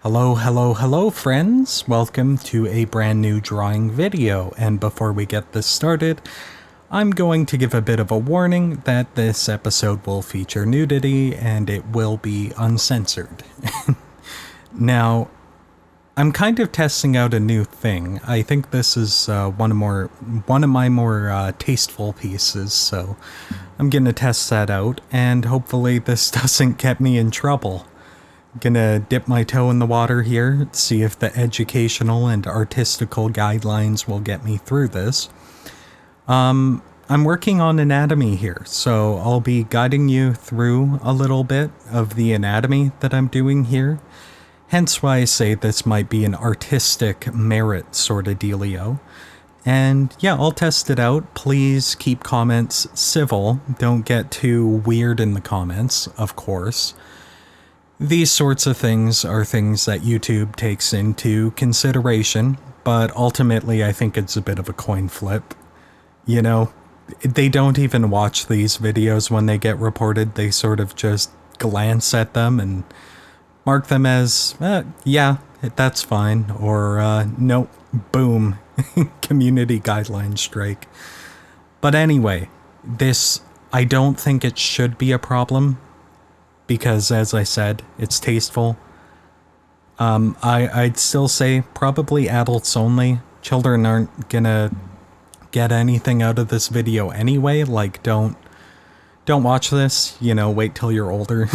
Hello, hello, hello friends! Welcome to a brand new drawing video, and before we get this started, I'm going to give a bit of a warning that this episode will feature nudity and it will be uncensored. Now, I'm kind of testing out a new thing. I think this is one of my more tasteful pieces, so I'm gonna test that out, and hopefully this doesn't get me in trouble. Gonna dip my toe in the water here, see if the educational and artistical guidelines will get me through this. I'm working on anatomy here, so I'll be guiding you through a little bit of the anatomy that I'm doing here. Hence why I say this might be an artistic merit sort of dealio. And yeah, I'll test it out. Please keep comments civil. Don't get too weird in the comments, of course. These sorts of things are things that YouTube takes into consideration, but ultimately I think it's a bit of a coin flip. You know, they don't even watch these videos when they get reported. They sort of just glance at them and mark them as, yeah, that's fine, or nope, boom, community guideline strike. But anyway, I don't think it should be a problem. Because, as I said, it's tasteful. I'd still say probably adults only. Children aren't gonna get anything out of this video anyway. Like, don't watch this. You know, wait till you're older.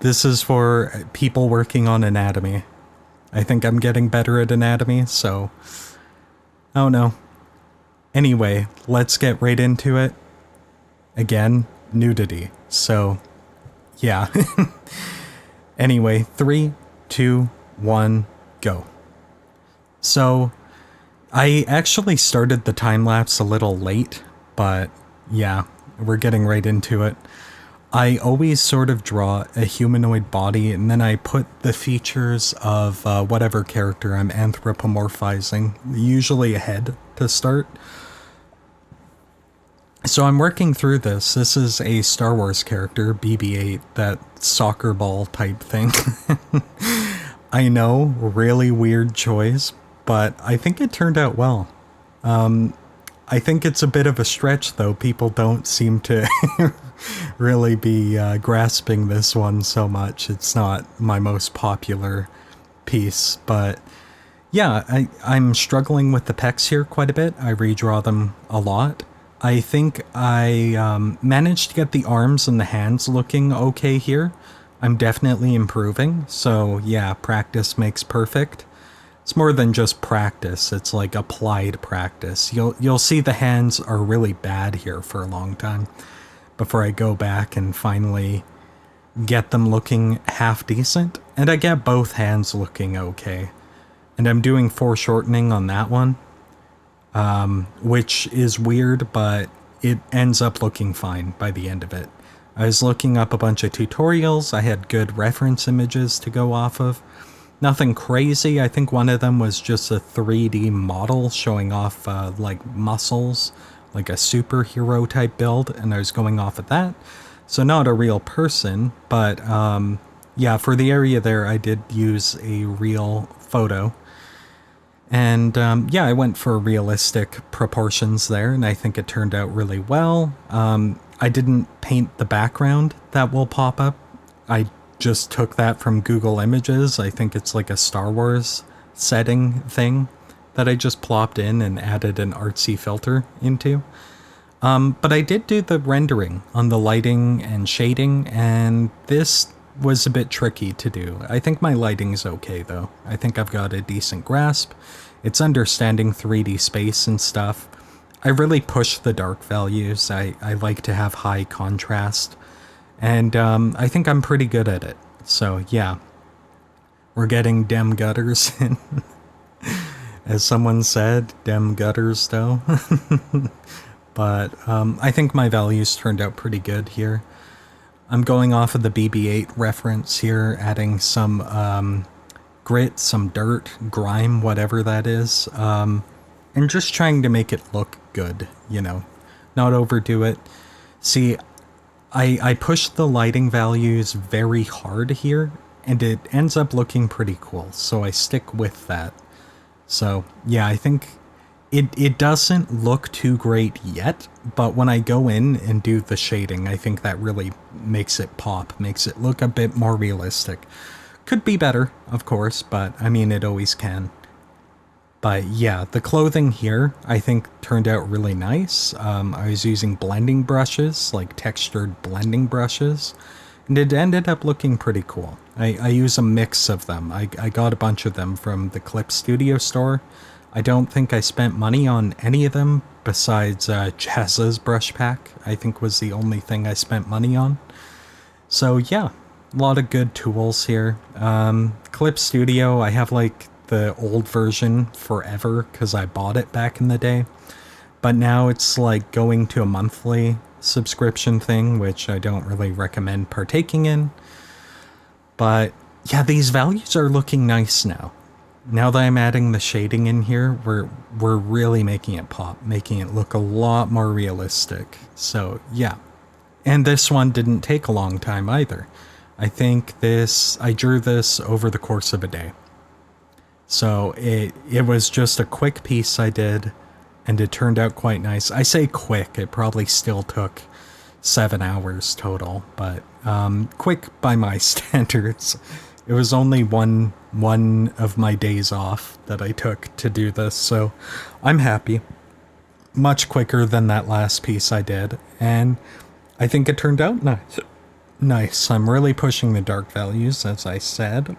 This is for people working on anatomy. I think I'm getting better at anatomy, so I don't know. Anyway, let's get right into it. Again, nudity. So yeah. Anyway, 3, 2, 1, go. So, I actually started the time-lapse a little late, but yeah, we're getting right into it. I always sort of draw a humanoid body, and then I put the features of whatever character I'm anthropomorphizing, usually a head to start. So I'm working through this. This is a Star Wars character, BB-8, that soccer ball type thing. I know, really weird choice, but I think it turned out well. I think it's a bit of a stretch, though. People don't seem to really be grasping this one so much. It's not my most popular piece, but yeah, I'm struggling with the pecs here quite a bit. I redraw them a lot. I think I managed to get the arms and the hands looking okay here. I'm definitely improving, so yeah, practice makes perfect. It's more than just practice, it's like applied practice. You'll see the hands are really bad here for a long time before I go back and finally get them looking half decent. And I get both hands looking okay. And I'm doing foreshortening on that one. Which is weird, but it ends up looking fine by the end of it. I was looking up a bunch of tutorials, I had good reference images to go off of. Nothing crazy, I think one of them was just a 3D model showing off like muscles, like a superhero type build, and I was going off of that. So not a real person, but yeah, for the area there I did use a real photo. And yeah, I went for realistic proportions there, and I think it turned out really well. I didn't paint the background that will pop up. I just took that from Google Images. I think it's like a Star Wars setting thing that I just plopped in and added an artsy filter into. But I did do the rendering on the lighting and shading, and this was a bit tricky to do. I think my lighting's okay though. I think I've got a decent grasp. It's understanding 3D space and stuff. I really push the dark values. I like to have high contrast. And I think I'm pretty good at it. So yeah, we're getting dem gutters in. As someone said, dem gutters though. But I think my values turned out pretty good here. I'm going off of the BB-8 reference here, adding some grit, some dirt, grime, whatever that is, and just trying to make it look good, you know, not overdo it. See, I pushed the lighting values very hard here, and it ends up looking pretty cool, so I stick with that. So yeah, I think it doesn't look too great yet, but when I go in and do the shading, I think that really makes it pop, makes it look a bit more realistic. Could be better, of course, but I mean, it always can. But yeah, the clothing here, I think, turned out really nice. I was using blending brushes, like textured blending brushes, and it ended up looking pretty cool. I use a mix of them. I got a bunch of them from the Clip Studio store. I don't think I spent money on any of them besides Jazz's brush pack, I think was the only thing I spent money on. So yeah, a lot of good tools here. Clip Studio, I have like the old version forever because I bought it back in the day. But now it's like going to a monthly subscription thing, which I don't really recommend partaking in. But yeah, these values are looking nice now. Now that I'm adding the shading in here, we're really making it pop, making it look a lot more realistic. So yeah. And this one didn't take a long time either. I think I drew this over the course of a day. So it was just a quick piece I did, and it turned out quite nice. I say quick, it probably still took 7 hours total, but quick by my standards. It was only one of my days off that I took to do this, so I'm happy. Much quicker than that last piece I did, and I think it turned out nice. Nice. I'm really pushing the dark values, as I said.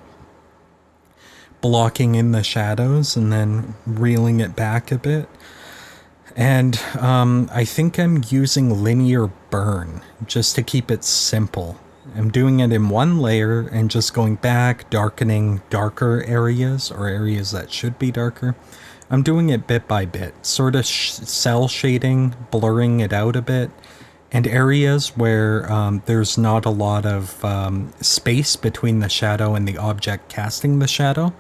Blocking in the shadows and then reeling it back a bit. And I think I'm using linear burn just to keep it simple. I'm doing it in one layer and just going back, darkening darker areas or areas that should be darker. I'm doing it bit by bit, sort of cell shading, blurring it out a bit. And areas where there's not a lot of space between the shadow and the object casting the shadow,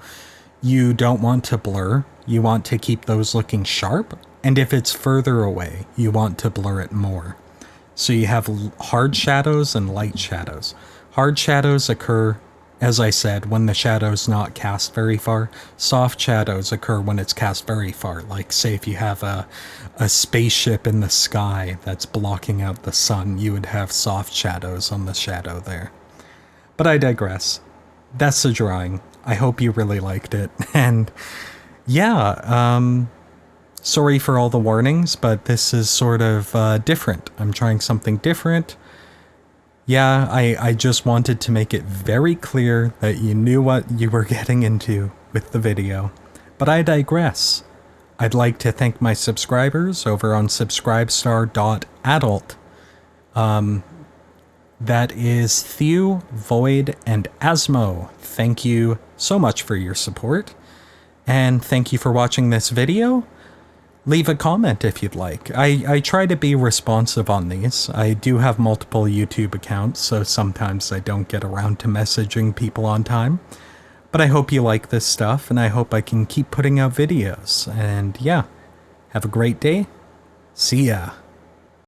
you don't want to blur. You want to keep those looking sharp. And if it's further away, you want to blur it more. So you have hard shadows and light shadows. Hard shadows occur, as I said, when the shadow's not cast very far. Soft shadows occur when it's cast very far. Like, say, if you have a spaceship in the sky that's blocking out the sun, you would have soft shadows on the shadow there. But I digress. That's the drawing. I hope you really liked it. And yeah, sorry for all the warnings, but this is sort of different. I'm trying something different. Yeah, I just wanted to make it very clear that you knew what you were getting into with the video. But I digress. I'd like to thank my subscribers over on subscribestar.adult. That is Thew, Void, and Asmo. Thank you so much for your support. And thank you for watching this video. Leave a comment if you'd like. I try to be responsive on these. I do have multiple YouTube accounts, so sometimes I don't get around to messaging people on time. But I hope you like this stuff, and I hope I can keep putting out videos. And yeah, have a great day. See ya.